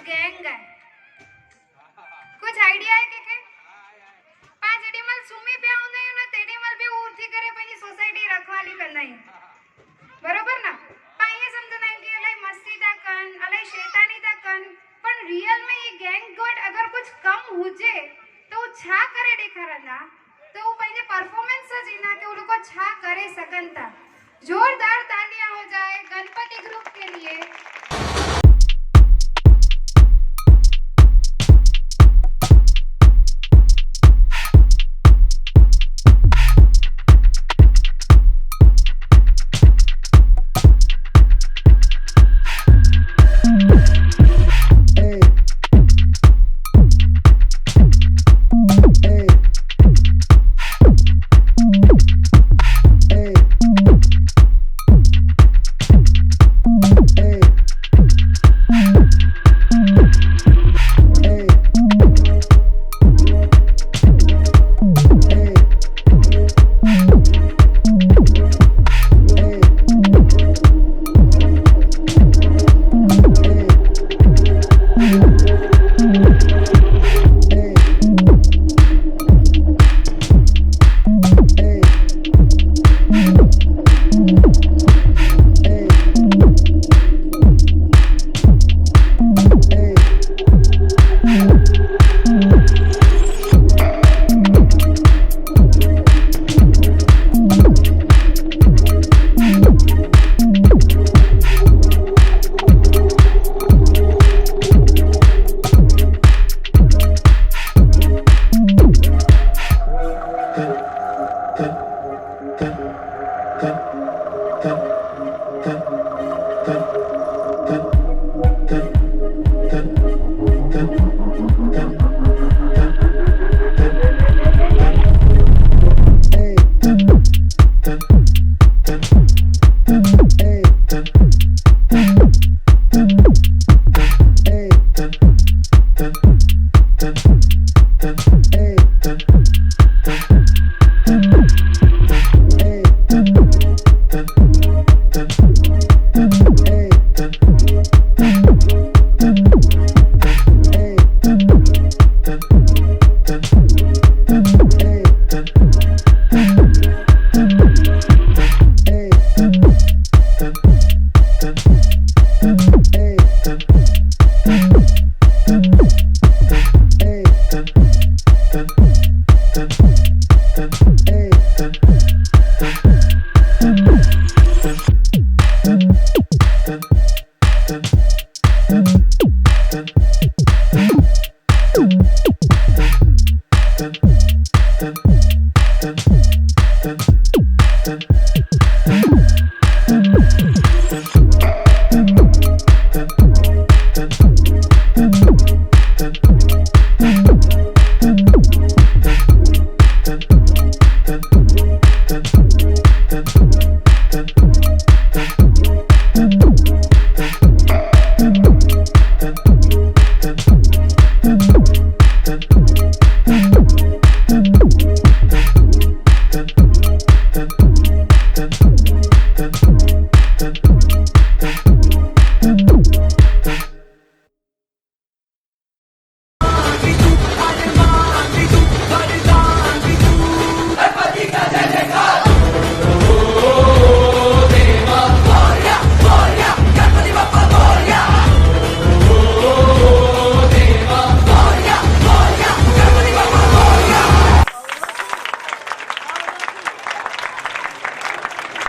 Gang है। कुछ idea है के पांच एडिमल सुमी पे आउने ना तेडीमल भी उठी करे पई सोसाइटी रखवाली करनाई बरोबर ना पाए समझना कि अलाई मस्ती ता कन अलाई शैतानी ता कन पण रियल में ये गैंग गॉड अगर कुछ कम हुजे तो छा करे देखारना तो वो पहले परफॉर्मेंस ज इना के वो लोग छा करे सकनता। जोरदार तालियां हो जाए गणपति ग्रुप के लिए।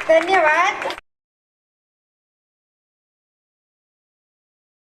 धन्यवाद।